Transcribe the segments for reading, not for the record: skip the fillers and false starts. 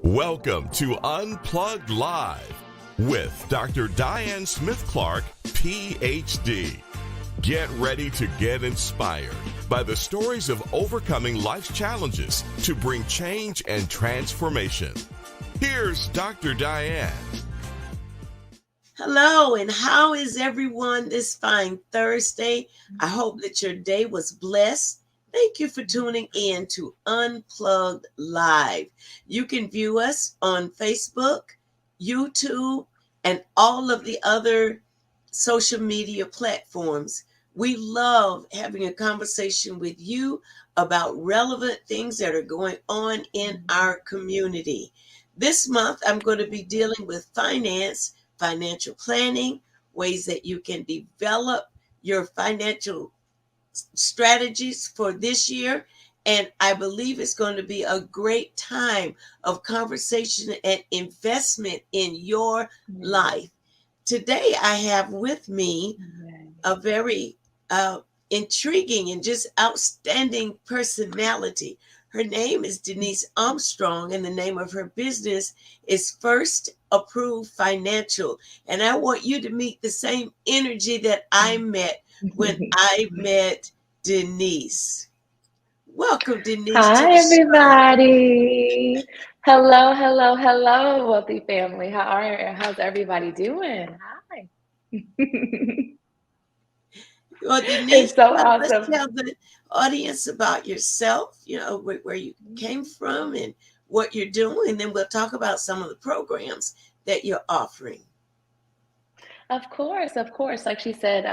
Welcome to Unplugged Live with Dr. Diane Smith-Clark, PhD. Get ready to get inspired by the stories of overcoming life's challenges to bring change and transformation. Here's Dr. Diane. Hello, and how is everyone this fine Thursday? I hope that your day was blessed. Thank you for tuning in to Unplugged Live. You can view us on Facebook, YouTube, and all of the other social media platforms. We love having a conversation with you about relevant things that are going on in our community. This month, I'm going to be dealing with financial planning, ways that you can develop your financial strategies for this year. And I believe it's going to be a great time of conversation and investment in your life. Today, I have with me a very intriguing and just outstanding personality. Her name is Denise Armstrong, and the name of her business is First Approved Financial. And I want you to meet the same energy that I met when I met Denise. Welcome, Denise. Hi, everybody. Hello, Wealthy family. How's everybody doing? Hi. Well, Denise, it's so awesome. Let's tell the audience about yourself, where you came from and what you're doing, and then we'll talk about some of the programs that you're offering. Of course. Like she said,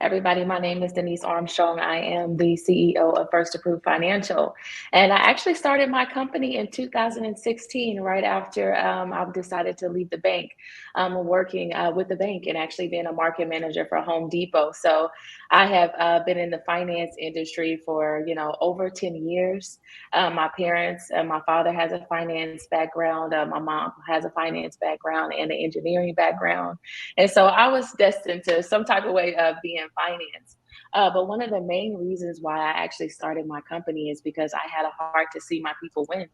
everybody, my name is Denise Armstrong. I am the CEO of First Approved Financial. And I actually started my company in 2016, right after I decided to leave the bank, working with the bank and actually being a market manager for Home Depot. So I have been in the finance industry for, over 10 years. My parents, my father has a finance background. My mom has a finance background and an engineering background. And so I was destined to some type of way of being in finance. But one of the main reasons why I actually started my company is because I had a heart to see my people win.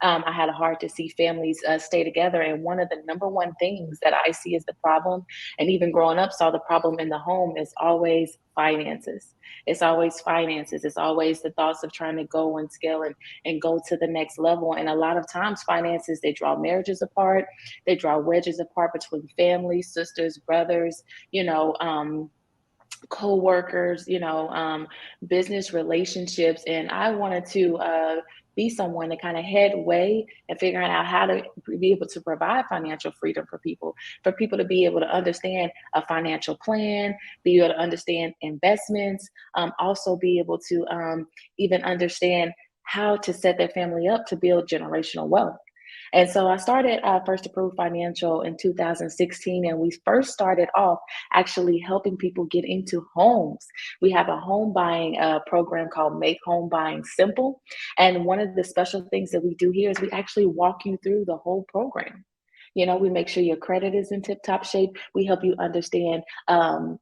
I had a heart to see families stay together. And one of the number one things that I see as the problem, and even growing up saw the problem in the home, is always finances. It's always finances. It's always the thoughts of trying to go and scale and go to the next level. And a lot of times finances, they draw marriages apart. They draw wedges apart between families, sisters, brothers, co-workers, business relationships. And I wanted to be someone to kind of head way and figuring out how to be able to provide financial freedom for people to be able to understand a financial plan, be able to understand investments, also be able to even understand how to set their family up to build generational wealth. And so I started First Approved Financial in 2016, and we first started off actually helping people get into homes. We have a home buying program called Make Home Buying Simple. And one of the special things that we do here is we actually walk you through the whole program. We make sure your credit is in tip-top shape. We help you understand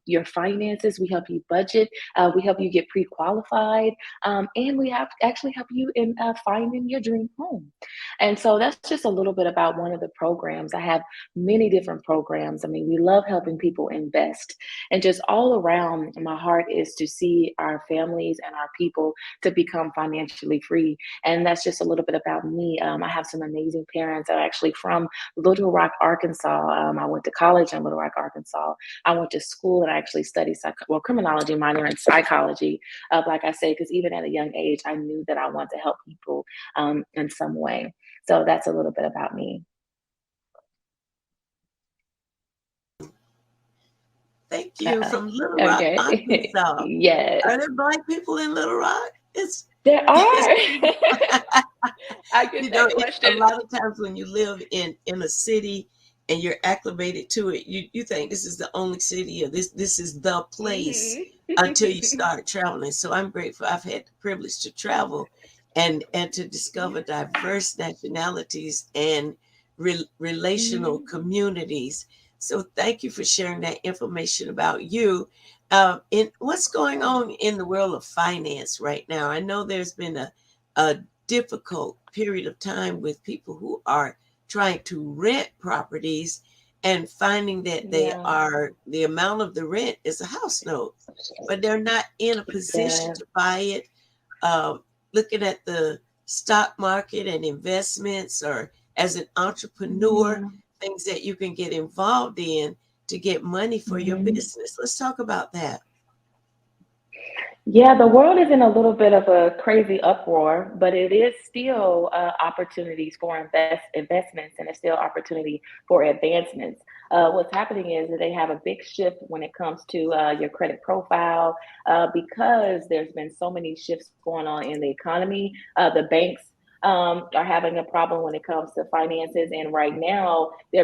your finances. We help you budget. We help you get pre-qualified. And we actually help you in finding your dream home. And so that's just a little bit about one of the programs. I have many different programs. I mean, we love helping people invest. And just all around, my heart is to see our families and our people to become financially free. And that's just a little bit about me. I have some amazing parents that are actually from Little Rock, Arkansas. I went to college in Little Rock, Arkansas. I went to school and I actually studied criminology, minor in psychology. Like I say, because even at a young age, I knew that I wanted to help people in some way. So that's a little bit about me. Thank you. From Little Rock, Arkansas. Yes. Are there Black people in Little Rock? There are. I get that question. A lot of times when you live in a city and you're acclimated to it, you think this is the only city or this is the place until you start traveling. So I'm grateful. I've had the privilege to travel and to discover diverse nationalities and relational communities. So thank you for sharing that information about you. In what's going on in the world of finance right now. I know there's been a difficult period of time with people who are trying to rent properties and finding that Yeah. the amount of the rent is a house note, but they're not in a position Yeah. to buy it. Um, Looking at the stock market and investments, or as an entrepreneur, Yeah. things that you can get involved in to get money for your Mhm. business. Let's talk about that. Yeah, the world is in a little bit of a crazy uproar, but it is still opportunities for investments, and it's still opportunity for advancements. What's happening is that they have a big shift when it comes to your credit profile because there's been so many shifts going on in the economy. The banks are having a problem when it comes to finances, and right now they're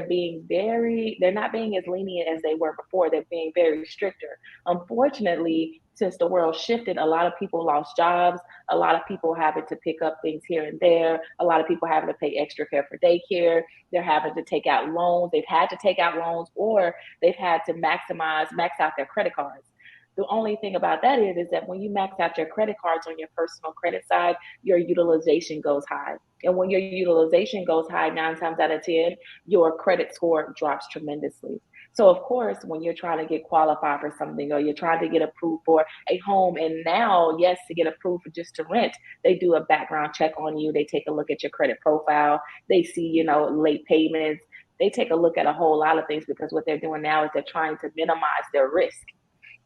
not being as lenient as they were before. They're being very stricter. Unfortunately, since the world shifted, a lot of people lost jobs, a lot of people having to pick up things here and there, a lot of people having to pay extra care for daycare, they're having to take out loans, they've had to take out loans, or they've had to max out their credit cards. The only thing about that is that when you max out your credit cards on your personal credit side, your utilization goes high. And when your utilization goes high, 9 times out of 10, your credit score drops tremendously. So, of course, when you're trying to get qualified for something, or you're trying to get approved for a home, and now, yes, to get approved for just to rent, they do a background check on you. They take a look at your credit profile. They see, late payments. They take a look at a whole lot of things, because what they're doing now is they're trying to minimize their risk.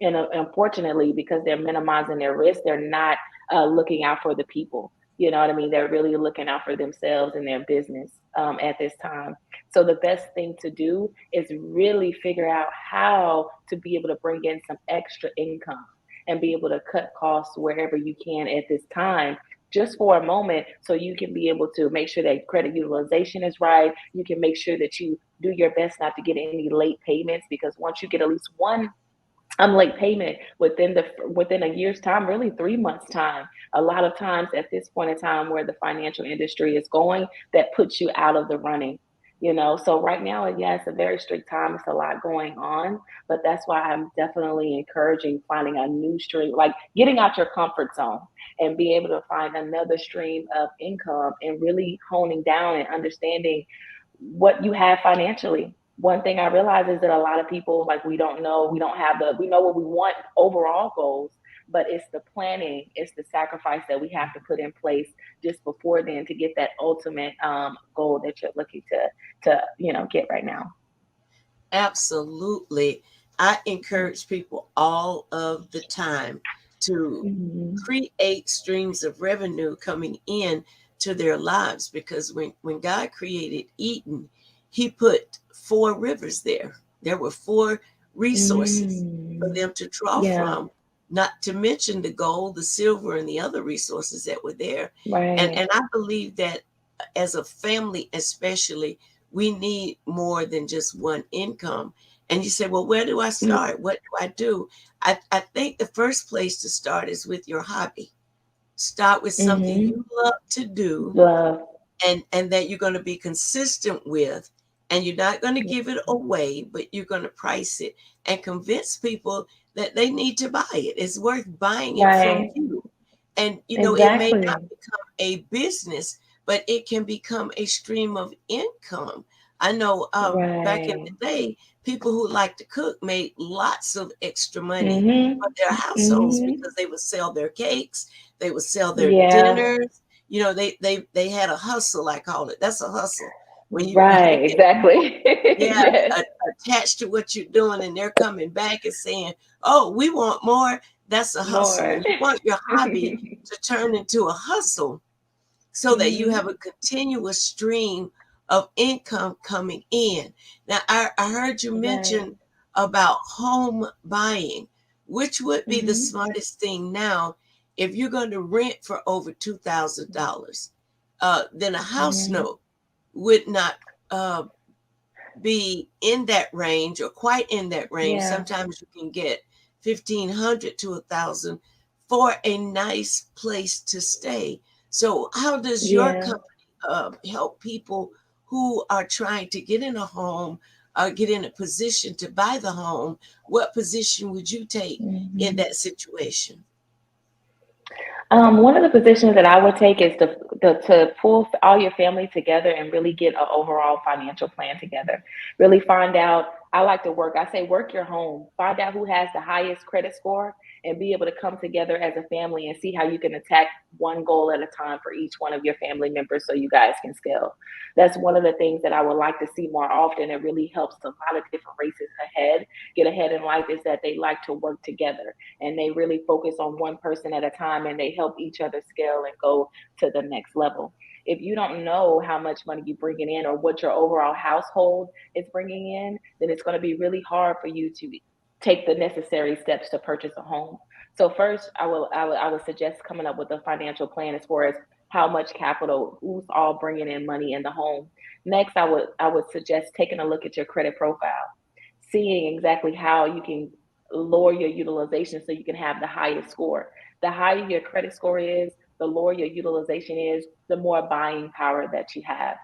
And unfortunately, because they're minimizing their risk, they're not looking out for the people. You know what I mean? They're really looking out for themselves and their business at this time. So the best thing to do is really figure out how to be able to bring in some extra income and be able to cut costs wherever you can at this time, just for a moment, so you can be able to make sure that credit utilization is right. You can make sure that you do your best not to get any late payments, because once you get at least one late payment within a year's time, really 3 months time, a lot of times at this point in time where the financial industry is going, that puts you out of the running. So right now, yeah, it's a very strict time. It's a lot going on, but that's why I'm definitely encouraging finding a new stream, like getting out your comfort zone and be able to find another stream of income, and really honing down and understanding what you have financially. One thing I realize is that a lot of people, like, we don't have we know what we want, overall goals, but it's the planning, it's the sacrifice that we have to put in place just before then to get that ultimate goal that you're looking to get right now. Absolutely. I encourage people all of the time to Mhm. create streams of revenue coming in to their lives, because when God created Eden, he put four rivers there. There were four resources for Mm. them to draw Yeah. from, not to mention the gold, the silver, and the other resources that were there. And Right. I believe that as a family, especially, we need more than just one income. And you say, well, where do I Mm. start? What do I do? I think the first place to start is with your hobby. Start with something Mhm. you love to do, Love. and that you're going to be consistent with, and you're not going to Yeah. give it away, but you're going to price it and convince people that they need to buy it. It's worth buying it from Right. you. And it may not Exactly. become a business, but it can become a stream of income. I know back in Right. the day, people who like to cook made lots of extra money for Mhm. their households, Mhm. because they would sell their cakes, they would sell their Yeah. dinners. They had a hustle, I call it. That's a hustle. When you Right, get more, exactly. yeah, Yes. attached to what you're doing, and they're coming back and saying, "Oh, we want more." That's a hustle, More. and you want your hobby to turn into a hustle, so that you have Mhm. a continuous stream of income coming in. Now, I heard you Right. mention about home buying, which would be the Mhm. smartest thing now. If you're going to rent for over $2,000, then a house Mhm. note would not uh, be in that range, or quite in that range. Yeah. Sometimes you can get 1,500 to 1,000 for a nice place to stay. So, how does your Yeah. company help people who are trying to get in a home, or get in a position to buy the home? What position would you take in Mhm. that situation? One of the positions that I would take is to pull all your family together and really get an overall financial plan together. Really find out. I like to work. I say work your home. Find out who has the highest credit score and be able to come together as a family and see how you can attack one goal at a time for each one of your family members so you guys can scale. That's one of the things that I would like to see more often. It really helps a lot of different races get ahead in life is that they like to work together and they really focus on one person at a time and they help each other scale and go to the next level. If you don't know how much money you're bringing in or what your overall household is bringing in, then it's going to be really hard for you to take the necessary steps to purchase a home. So first, I would suggest coming up with a financial plan as far as how much capital, who's all bringing in money in the home. Next, I would suggest taking a look at your credit profile, seeing exactly how you can lower your utilization so you can have the highest score. The higher your credit score is, the lower your utilization is, the more buying power that you have.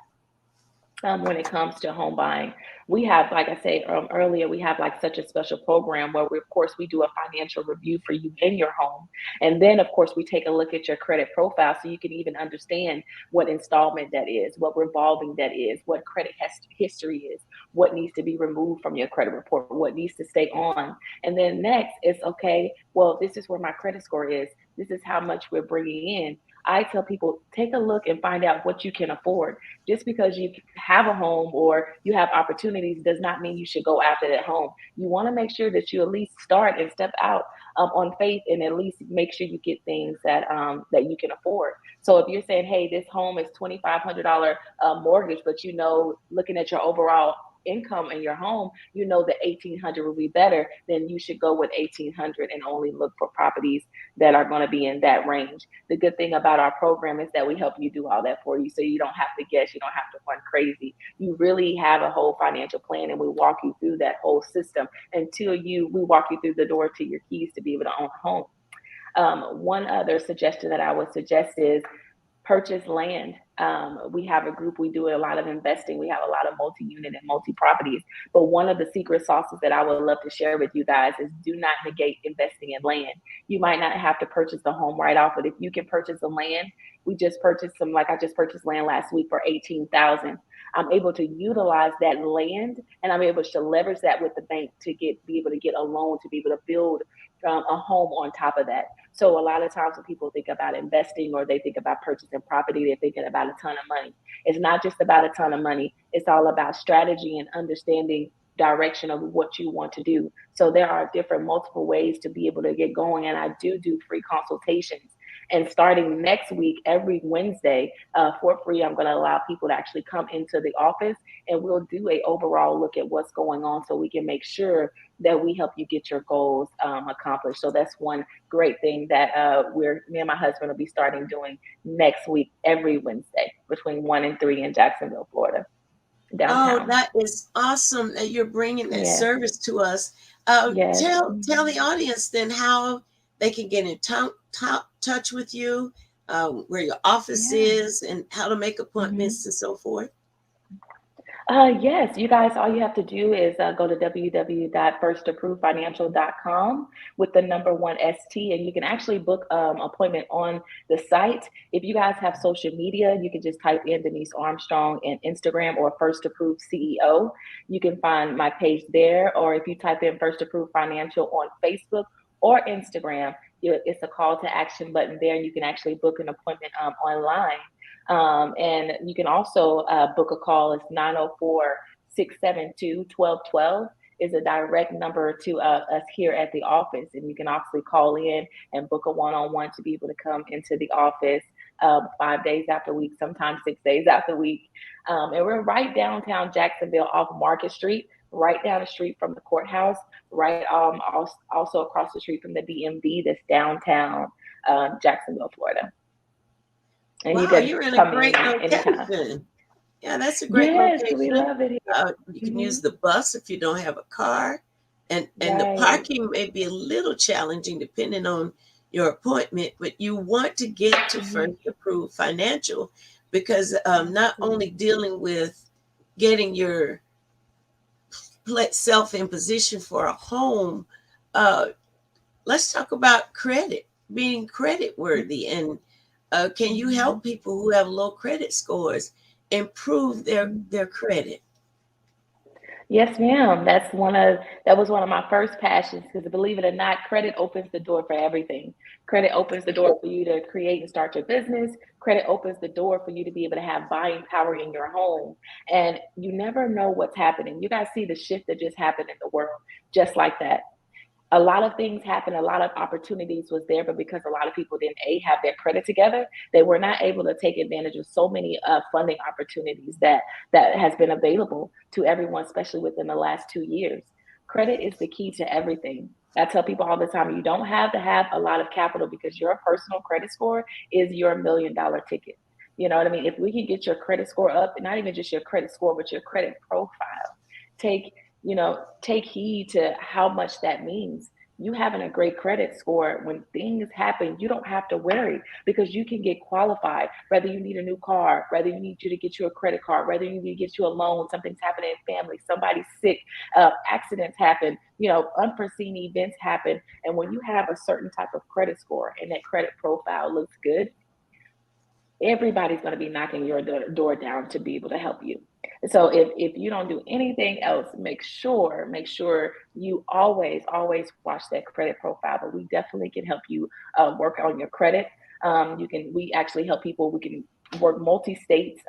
When it comes to home buying. We have, like I said earlier, we have like such a special program where we, of course, we do a financial review for you in your home. And then, of course, we take a look at your credit profile so you can even understand what installment that is, what revolving that is, what credit history is, what needs to be removed from your credit report, what needs to stay on. And then next is, okay, well, this is where my credit score is. This is how much we're bringing in. I tell people, take a look and find out what you can afford. Just because you have a home or you have opportunities does not mean you should go after that home. You want to make sure that you at least start and step out on faith and at least make sure you get things that you can afford. So if you're saying, hey, this home is $2,500 mortgage, but looking at your overall income in your home, that 1,800 will be better, then you should go with 1,800 and only look for properties that are going to be in that range. The good thing about our program is that we help you do all that for you, so you don't have to guess, you don't have to run crazy. You really have a whole financial plan, and we walk you through that whole system until we walk you through the door to your keys to be able to own a home. One other suggestion that I would suggest is purchase land. We have a group, we do a lot of investing. We have a lot of multi-unit and multi-properties. But one of the secret sauces that I would love to share with you guys is do not negate investing in land. You might not have to purchase the home right off, but if you can purchase the land, we just purchased I just purchased land last week for 18,000. I'm able to utilize that land and I'm able to leverage that with the bank to be able to get a loan to be able to build a home on top of that. So a lot of times when people think about investing or they think about purchasing property, they're thinking about a ton of money. It's not just about a ton of money. It's all about strategy and understanding direction of what you want to do. So there are different multiple ways to be able to get going. And I do free consultations. And starting next week, every Wednesday, for free, I'm going to allow people to actually come into the office and we'll do a overall look at what's going on so we can make sure that we help you get your goals accomplished. So that's one great thing that me and my husband will be starting doing next week, every Wednesday between 1 and 3 in Jacksonville, Florida, Oh, downtown. that is awesome that you're bringing that Yes, service to us. yes. Tell Mhm. the audience then how they can get in touch with you, where your office Yeah. is, and how to make Mhm. appointments and so forth. Yes, you guys, all you have to do is go to www.firstapprovefinancial.com with the number one ST, and you can actually book appointment on the site. If you guys have social media, you can just type in Denise Armstrong in Instagram or First Approved CEO. You can find my page there, or if you type in First Approved Financial on Facebook or Instagram, it's a call to action button there, and you can actually book an appointment online. And you can also book a call. It's 904-672-1212 is a direct number to us here at the office. And you can actually call in and book a one-on-one to be able to come into the office 5 days out the week, sometimes 6 days out the week. And we're right downtown Jacksonville off Market Street, right down the street from the courthouse, right also across the street from the DMV that's downtown Jacksonville, Florida. And you Wow, can you're in a come in great anytime. location. Yeah, that's a great Yes, we location. love it here. You can Hmm. use the bus if you don't have a car, and the Right. parking may be a little challenging depending on your appointment, but you want to get to Hmm. First Approved Financial because not only Absolutely. dealing with getting your self in position for a home, uh, let's talk about credit being credit worthy? And can you Mhm. help people who have low credit scores improve their credit? Yes, ma'am. That was one of my first passions because believe it or not, credit opens the door for everything. Credit opens the door for you to create and start your business. Credit opens the door for you to be able to have buying power in your home. And you never know what's happening. You guys see the shift that just happened in the world, just like that. A lot of things happened, a lot of opportunities was there, but because a lot of people didn't have their credit together, they were not able to take advantage of so many funding opportunities that has been available to everyone, especially within the last 2 years. Credit is the key to everything. I tell people all the time, you don't have to have a lot of capital because your personal credit score is your $1 million ticket. You know what I mean? If we can get your credit score up, not even just your credit score, but your credit profile, take take heed to how much that means. You having a great credit score, when things happen, you don't have to worry because you can get qualified. Whether you need a new car, whether you need you to get you a credit card, whether you need to get you a loan, something's happening in family, somebody's sick, accidents happen, unforeseen events happen. And when you have a certain type of credit score and that credit profile looks good, everybody's going to be knocking your door down to be able to help you. So if you don't do anything else, make sure you always watch that credit profile. But we definitely can help you work on your credit. We actually help people. We can work multi states.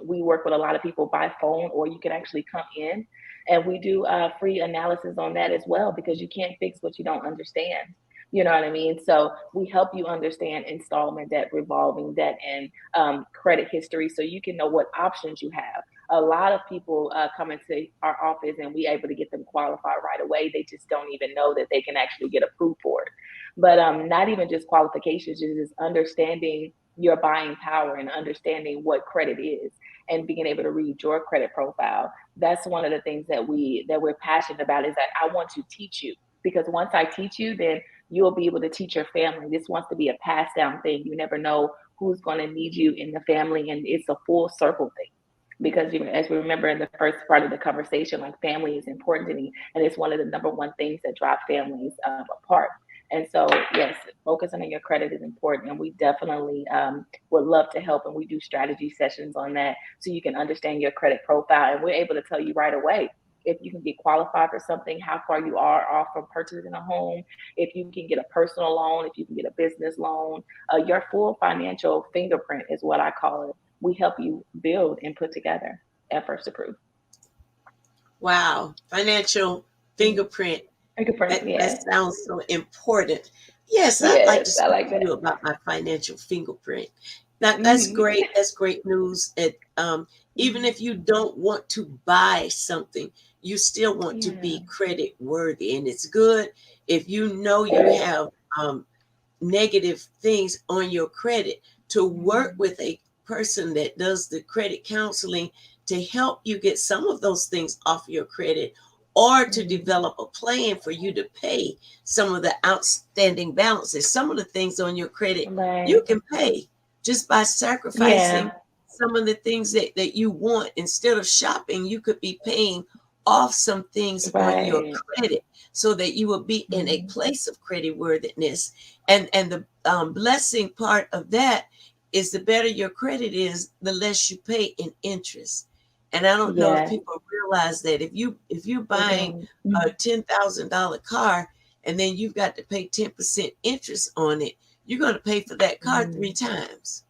We work with a lot of people by phone, or you can actually come in, and we do free analysis on that as well because you can't fix what you don't understand. You know what I mean? So we help you understand installment debt, revolving debt, and credit history so you can know what options you have. A lot of people come into our office and we able to get them qualified right away. They just don't even know that they can actually get approved for it. But not even just qualifications, just understanding your buying power and understanding what credit is and being able to read your credit profile. That's one of the things that we're passionate about is that I want to teach you because once I teach you, then you'll be able to teach your family. This wants to be a pass down thing. You never know who's going to need you in the family, and it's a full circle thing. Because as we remember in the first part of the conversation, like family is important to me, and it's one of the number one things that drive families apart. And so, yes, focusing on your credit is important, and we definitely would love to help. And we do strategy sessions on that, so you can understand your credit profile, and we're able to tell you right away if you can get qualified for something, how far you are off from purchasing a home, if you can get a personal loan, if you can get a business loan, your full financial fingerprint is what I call it. We help you build and put together at First Approved. Wow, financial fingerprint. Fingerprint, That yeah. sounds so important. Yes, I'd like to Yes, I speak like to you that. about my financial fingerprint. That's Hmm. great. That's great news. Even if you don't want to buy something, you still want to Yeah, be credit worthy, and it's good if you know you right. have negative things on your credit to work Mhm. with a person that does the credit counseling to help you get some of those things off your credit or to Mhm. develop a plan for you to pay some of the outstanding balances. Some of the things on your credit you Right. can pay just by sacrificing Yeah. some of the things that you want. Instead of shopping, you could be paying off some things on your Right. credit so that you will be in a Mhm. place of credit worthiness. And the blessing part of that is the better your credit is, the less you pay in interest. And I don't know if Yeah, people realize that if you're they buying don't. a Mhm. $10,000 car and then you've got to pay 10% interest on it, you're going to pay for that car three Mhm. times.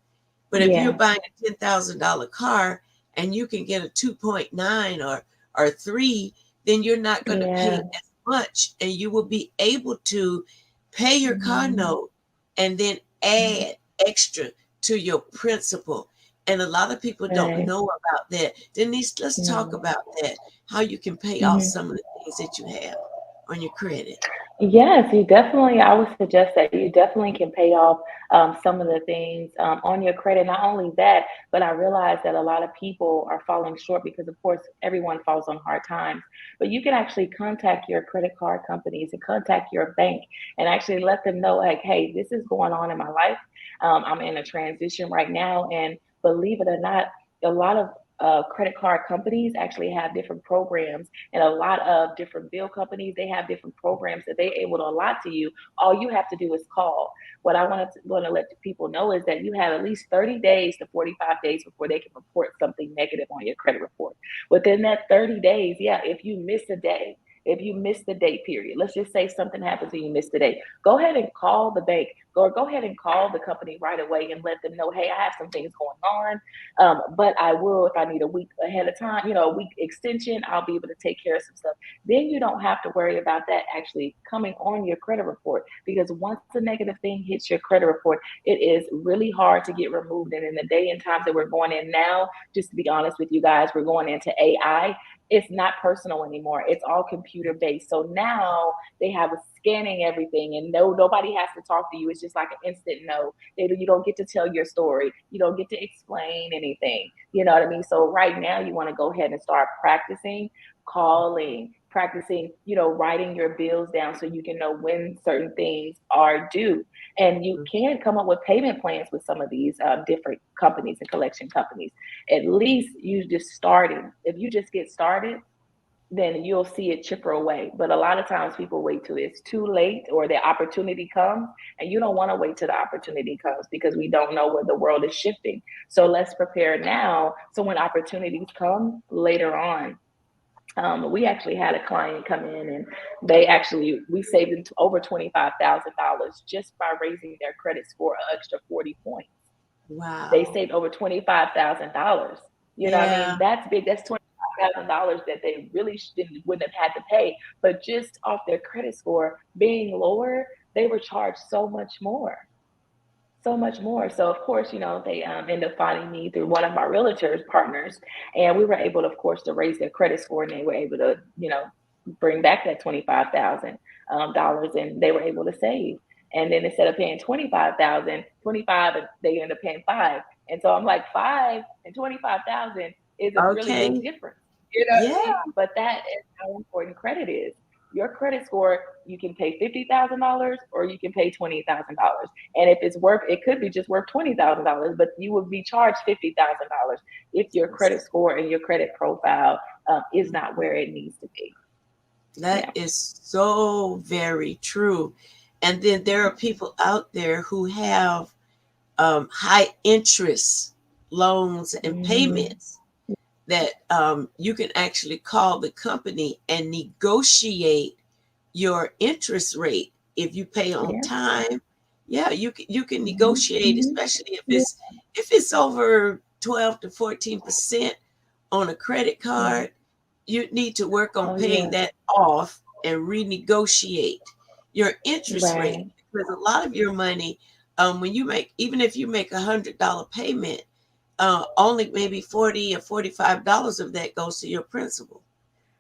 But if you're Yeah. buying a $10,000 car and you can get a 2.9 or 3, then you're not going to pay Yeah. as much and you will be able to pay your car Mhm. note and then Mhm. add extra to your principal. And a lot of people don't Right. know about that. Denise, let's talk Mhm. about that. How you can pay off Mhm. some of the things that you have on your credit. Yes, you definitely, I would suggest that you definitely can pay off some of the things on your credit. Not only that, but I realize that a lot of people are falling short because, of course, everyone falls on hard times. But you can actually contact your credit card companies and contact your bank and actually let them know, like, hey, this is going on in my life. I'm in a transition right now. And believe it or not, a lot of credit card companies actually have different programs, and a lot of different bill companies, they have different programs that they're able to allot to you. All you have to do is call. What I want to let people know is that you have at least 30 days to 45 days before they can report something negative on your credit report. Within that 30 days, yeah, if you miss a day, if you miss the date period, let's just say something happens and you miss the date, go ahead and call the bank, or go ahead and call the company right away and let them know, hey, I have some things going on. But I will, if I need a week ahead of time, a week extension, I'll be able to take care of some stuff. Then you don't have to worry about that actually coming on your credit report, because once a negative thing hits your credit report, it is really hard to get removed. And in the day and times that we're going in now, just to be honest with you guys, we're going into AI. It's not personal anymore. It's all computer based. So now they have a scanning everything, and nobody has to talk to you. It's just like an instant no. You don't get to tell your story. You don't get to explain anything. You know what I mean? So right now you want to go ahead and start practicing calling, practicing, writing your bills down so you can know when certain things are due. And you can come up with payment plans with some of these different companies and collection companies. At least you just starting. If you just get started, then you'll see it chipper away. But a lot of times people wait till it's too late or the opportunity comes, and you don't want to wait till the opportunity comes, because we don't know where the world is shifting. So let's prepare now, so when opportunities come later on. We actually had a client come in, and we saved them to over $25,000 just by raising their credit score an extra 40 points. They Wow. saved over $25,000. You know what I mean? Yeah. That's big. That's $25,000 that they really wouldn't have had to pay. But just off their credit score being lower, they were charged so much more. So much more. So of course, they end up finding me through one of my realtors partners, and we were able, of course, to raise their credit score, and they were able to, bring back that $25,000, and they were able to save. And then instead of paying 25,000, 25, they end up paying five. And so I'm like, 5 and 25,000 is a really big Okay. difference. You know what I Yeah. mean? But that is how important credit is. Your credit score, you can pay $50,000 or you can pay $20,000. And if it could be just worth $20,000, but you would be charged $50,000 if your credit score and your credit profile is not where it needs to be. That Yeah. is so very true. And then there are people out there who have high interest loans and Mhm. payments that you can actually call the company and negotiate your interest rate if you pay on Yeah. time. Yeah, you can Mhm. negotiate, Mhm. especially Yeah. if it's over 12 to 14% on a credit Yeah. card. You need to work on Oh paying yeah. that off and renegotiate your interest rate, Right. because a lot of your money, when you make, even if you make $100 payment, only maybe 40 or $45 of that goes to your principal.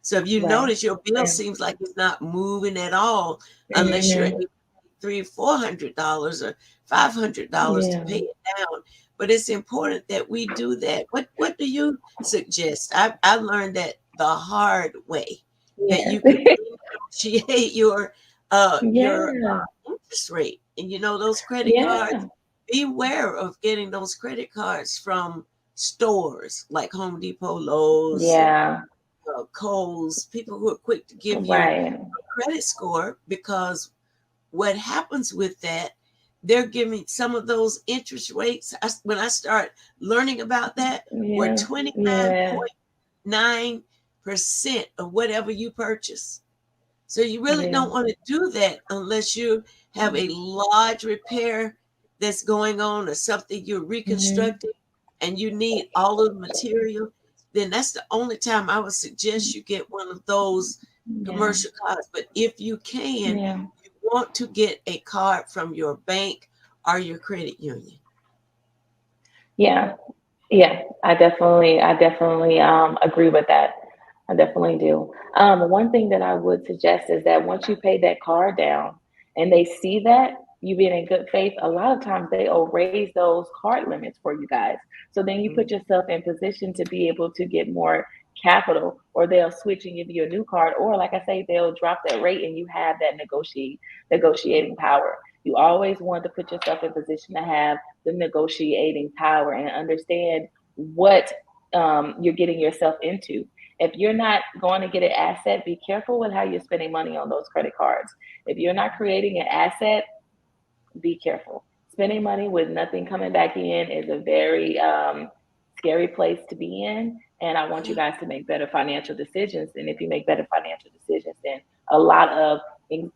So if you Right. notice, your bill Right. seems like it's not moving at all unless you're Mhm. able to pay $300, $400 or $500 to pay Yeah. it down. But it's important that we do that. What do you suggest? I learned that the hard way, that Yeah. you can renegotiate your Yeah. interest rate. And those credit cards, Yeah. beware of getting those credit cards from stores like Home Depot, Lowe's, and Yeah. Kohl's, people who are quick to give you Right. a credit score, because what happens with that, they're giving some of those interest rates. When I start learning about that, were Yeah. Yeah. 29.9% of whatever you purchase. So you really Yeah. don't want to do that unless you have a large repair that's going on, or something you're Mhm. reconstructing and you need all of the material. Then that's the only time I would suggest you get one of those Yeah. commercial cards. But if you can, Yeah. you want to get a card from your bank or your credit union. Yeah. Yeah, I definitely agree with that. I definitely do. One thing that I would suggest is that once you pay that card down and they see that you being in good faith, a lot of times they'll raise those card limits for you guys. So then you put Mhm. yourself in position to be able to get more capital, or they'll switch and give you a new card, or like I say, they'll drop that rate and you have that negotiating power. You always want to put yourself in position to have the negotiating power and understand what you're getting yourself into. If you're not going to get an asset, be careful with how you're spending money on those credit cards. If you're not creating an asset, be careful. Spending money with nothing coming back in is a very scary place to be in. And I want you guys to make better financial decisions. And if you make better financial decisions, then a lot of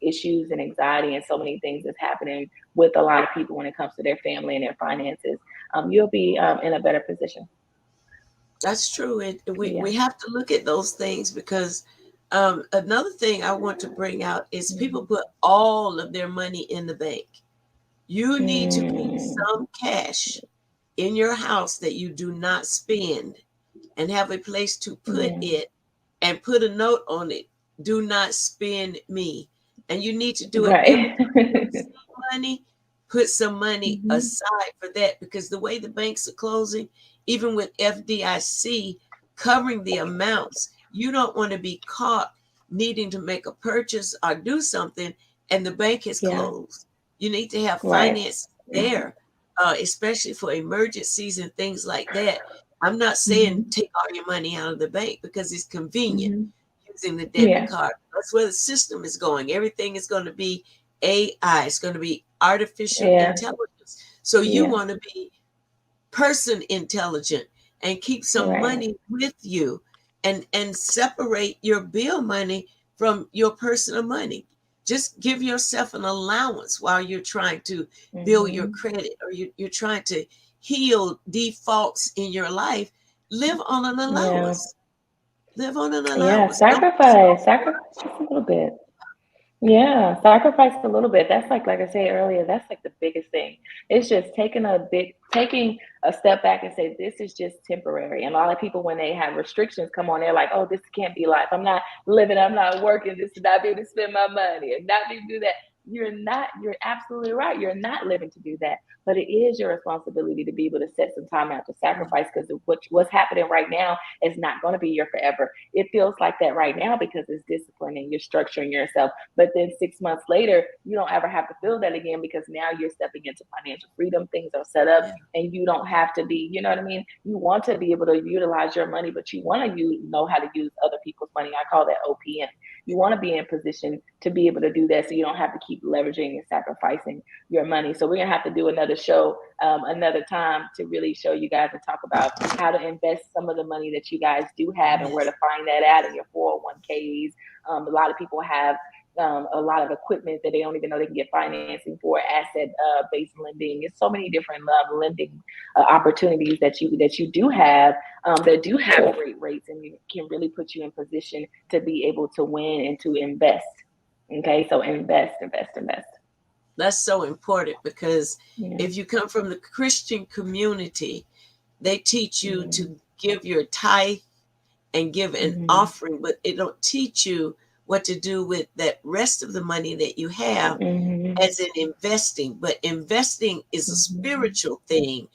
issues and anxiety and so many things that's happening with a lot of people when it comes to their family and their finances, you'll be in a better position. That's true. We, Yeah. we have to look at those things because another thing I want to bring out is people put all of their money in the bank. You need to keep some cash in your house that you do not spend and have a place to put it and put a note on it. Do not spend me. And you need to do it every Right. time you receive money. Put some money aside for that because the way the banks are closing, even with FDIC covering the amounts, you don't want to be caught needing to make a purchase or do something and the bank is Yeah. closed. You need to have Right. finance there, especially for emergencies and things like that. I'm not saying take all your money out of the bank because it's convenient using the debit Yeah. card. That's where the system is going. Everything is going to be AI. It's going to be artificial Yeah. intelligence. So you Yeah. want to be person intelligent and keep some Right. money with you and separate your bill money from your personal money. Just give yourself an allowance while you're trying to build your credit or you're trying to heal defaults in your life. Live on an Yeah. allowance. Live on an Yeah. allowance. Don't Sacrifice just a little bit. Yeah, sacrifice a little bit. That's like I said earlier, that's like the biggest thing. It's just taking a step back and say, this is just temporary. And a lot of people, when they have restrictions come on, they're like, oh, this can't be life. I'm not living, I'm not working, this is not being to spend my money and not be to do that. You're absolutely right. You're not living to do that. But it is your responsibility to be able to set some time out to sacrifice because what's happening right now is not going to be your forever. It feels like that right now because it's discipline and you're structuring yourself. But then 6 months later, you don't ever have to feel that again because now you're stepping into financial freedom. Things are set up yeah, and you don't have to be, you know what I mean? You want to be able to utilize your money, but you want to know how to use other people's money. I call that OPM. You want to be in position to be able to do that so you don't have to keep leveraging and sacrificing your money. So we're going to have to do another show another time to really show you guys and talk about how to invest some of the money that you guys do have and where yes, to find that at in your 401ks. A lot of people have a lot of equipment that they don't even know they can get financing for, asset based lending. There's so many different lending opportunities that you do have that do have great rates and can really put you in position to be able to win and to invest. Okay, so invest, invest, invest. that's so important because Yeah. if you come from the Christian community, they teach you Yeah. to give your tithe and give an Mm-hmm. offering, but it don't teach you what to do with that rest of the money that you have Mm-hmm. as in investing. But investing is a Mm-hmm. spiritual thing.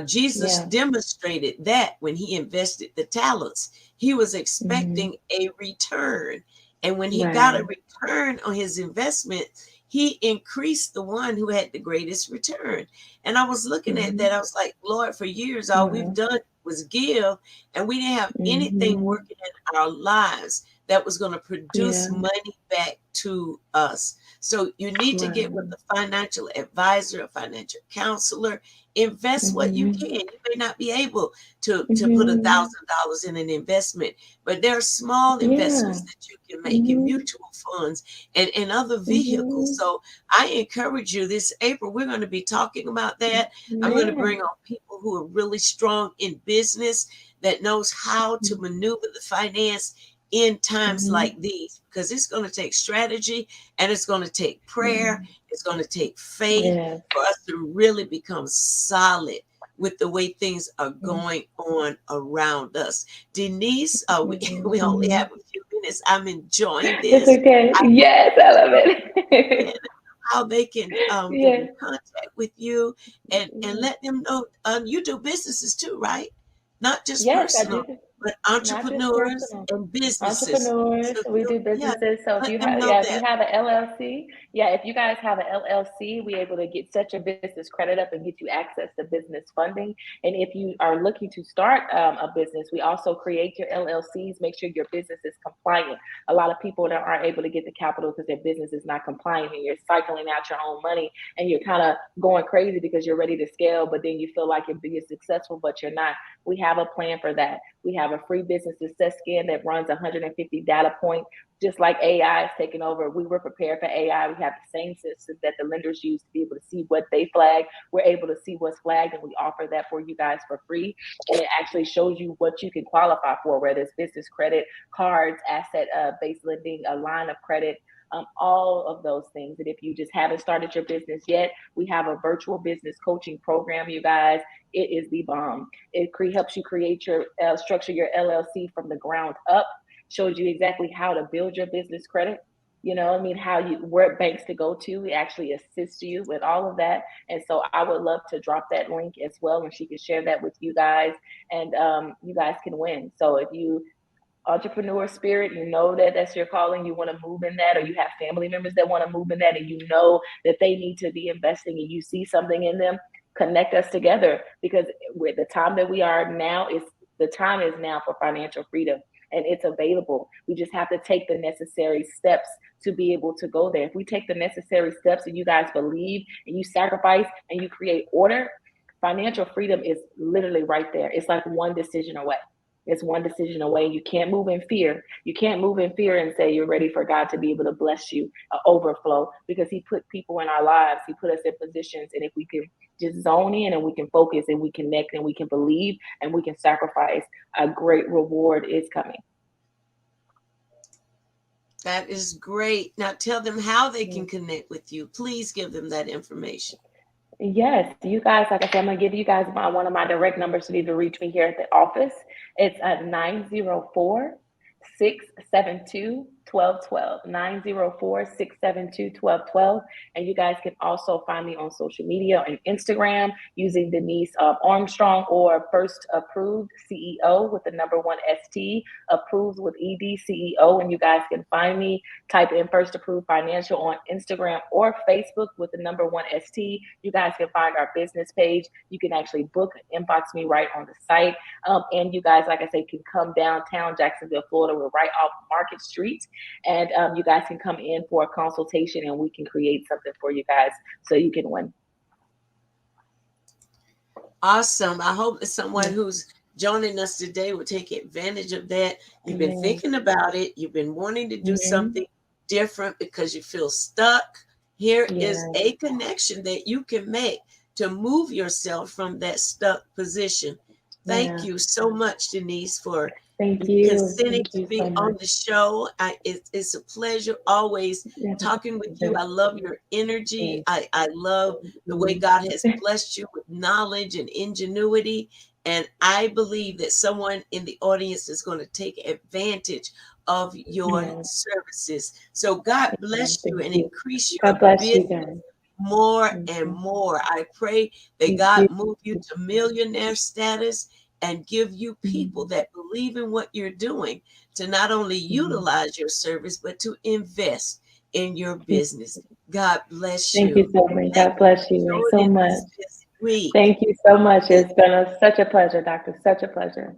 Jesus Yeah. demonstrated that when he invested the talents, he was Mm-hmm. expecting a return. And when he got a Right. return on his investment, he increased the one who had the greatest return. And I was looking at Mm-hmm. that. I was like, Lord, for years, all we've Yeah. done was give, and we didn't have anything Mm-hmm. working in our lives that was going to produce Yeah. money back to us. So you need to get with Right. a financial advisor, a financial counselor. Invest what you Mm-hmm. can. You may not be able to put Mm-hmm. $1,000 in an investment, but there are small Yeah. investments that you can make in Mm-hmm. mutual funds and other vehicles. Mm-hmm. So I encourage you this April, we're going to be talking about that. I'm going to Yeah. bring on people who are really strong in business that knows how to maneuver the finance in times Mm-hmm. like these because it's going to take strategy and it's going to take prayer. Yeah. It's going to take faith Yeah. for us to really become solid with the way things are Yeah. going on around us. Denise, we only Mm-hmm. have a few minutes. I'm enjoying It's this. okay. I Yes, I love can it. how they can get Yeah. in contact with you and let them know you do businesses too, right? Not just Yes, I personal, do. but Not just entrepreneurs personal. and businesses. Entrepreneurs, So we do yeah, businesses. So if let you them have, know yeah, if you that. have an LLC, yeah, if you guys have an LLC, we able to get set your business credit up and get you access to business funding. And if you are looking to start a business, we also create your LLCs. Make sure your business is compliant. A lot of people that aren't able to get the capital because their business is not compliant, and you're cycling out your own money, and you're kind of going crazy because you're ready to scale, but then you feel like you're being successful, but you're not. We have a plan for that. We have a free business success scan that runs 150 data points. Just like AI is taking over, we were prepared for AI. We have the same system that the lenders use to be able to see what they flag. We're able to see what's flagged, and we offer that for you guys for free. And it actually shows you what you can qualify for, whether it's business credit, cards, asset-based lending, a line of credit, all of those things. And if you just haven't started your business yet, we have a virtual business coaching program, you guys. It is the bomb. It helps you create your structure your LLC from the ground up, shows you exactly how to build your business credit. You know, I mean, how you where banks to go to. We actually assist you with all of that. And so I would love to drop that link as well, and she can share that with you guys, and you guys can win. So if you entrepreneur spirit, you know that that's your calling, you want to move in that, or you have family members that want to move in that, and you know that they need to be investing, and you see something in them, connect us together, because with the time that we are now, is the time is now for financial freedom, and it's available. We just have to take the necessary steps to be able to go there. If we take the necessary steps and you guys believe and you sacrifice and you create order, financial freedom is literally right there. It's like one decision away. It's one decision away. You can't move in fear. You can't move in fear and say you're ready for God to be able to bless you, overflow, because He put people in our lives. He put us in positions. And if we can just zone in and we can focus and we connect and we can believe and we can sacrifice, a great reward is coming. That is great. Now tell them how they can connect with you. Please give them that information. Yes, you guys, like I said, I'm gonna give you guys one of my direct numbers to be able to reach me here at the office. It's at 904 672 1212. 904 672 1212. And you guys can also find me on social media on Instagram using Denise Armstrong, or First Approved CEO with the number one ST, approved with ED CEO. And you guys can find me, type in First Approved Financial on Instagram or Facebook with the number one ST. You guys can find our business page. You can actually book, inbox me right on the site. And you guys, like I say, can come downtown Jacksonville, Florida. We're right off Market Street. And you guys can come in for a consultation, and we can create something for you guys so you can win. Awesome. I hope that someone who's joining us today will take advantage of that. You've been thinking about it. You've been wanting to do something different because you feel stuck. Here is a connection that you can make to move yourself from that stuck position. Thank you so much, Denise, for consenting to be on the show. It's a pleasure always talking with you. I love your energy. I love the way God has blessed you with knowledge and ingenuity. And I believe that someone in the audience is going to take advantage of your services. So God bless you and increase your business more and more. I pray that God move you to millionaire status and give you people that believe in what you're doing to not only utilize your service, but to invest in your business. God bless you. Thank you so much. God bless you so much. Thank you so much. It's been such a pleasure, Doctor. Such a pleasure.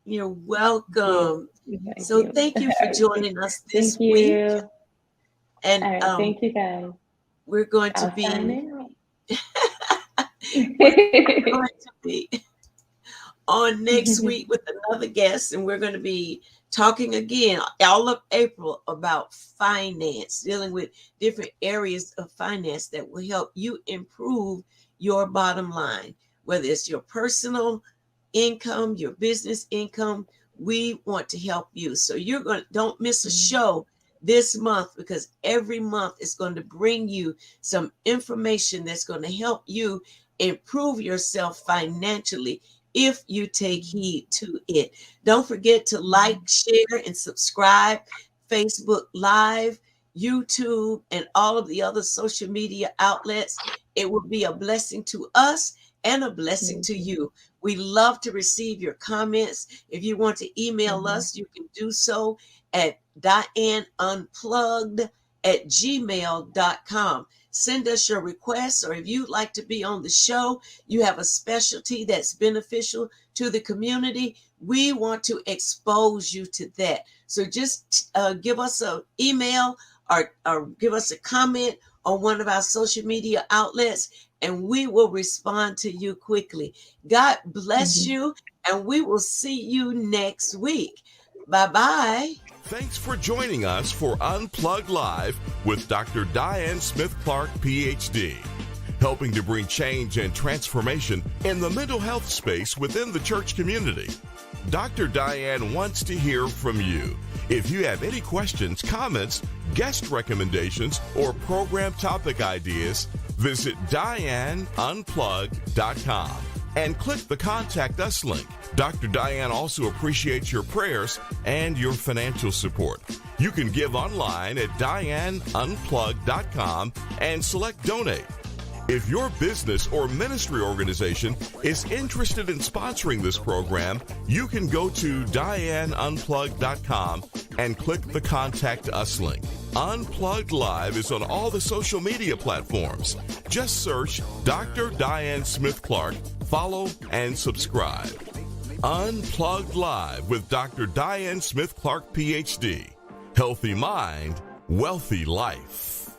You're welcome. Thank you for joining us this week. And thank you, guys. We're going to be on next week with another guest, and we're going to be talking again all of April about finance, dealing with different areas of finance that will help you improve your bottom line, whether it's your personal income, your business income. We want to help you. So don't miss a show this month, because every month is going to bring you some information that's going to help you improve yourself financially if you take heed to it. Don't forget to like, share, and subscribe. Facebook Live, YouTube, and all of the other social media outlets. It will be a blessing to us, and a blessing to you. We love to receive your comments. If you want to email us, you can do so at dianeunplugged@gmail.com. Send us your requests, or if you'd like to be on the show, you have a specialty that's beneficial to the community, we want to expose you to that. So just give us an email or give us a comment on one of our social media outlets, and we will respond to you quickly. God bless you, and we will see you next week. Bye-bye. Thanks for joining us for Unplugged Live with Dr. Diane Smith-Clark, PhD, helping to bring change and transformation in the mental health space within the church community. Dr. Diane wants to hear from you. If you have any questions, comments, guest recommendations, or program topic ideas, visit dianeunplugged.com and click the Contact Us link. Dr. Diane also appreciates your prayers and your financial support. You can give online at dianeunplugged.com and select Donate. If your business or ministry organization is interested in sponsoring this program, you can go to dianeunplugged.com and click the Contact Us link. Unplugged Live is on all the social media platforms. Just search Dr. Diane Smith-Clark, follow, and subscribe. Unplugged Live with Dr. Diane Smith-Clark, PhD. Healthy mind, wealthy life.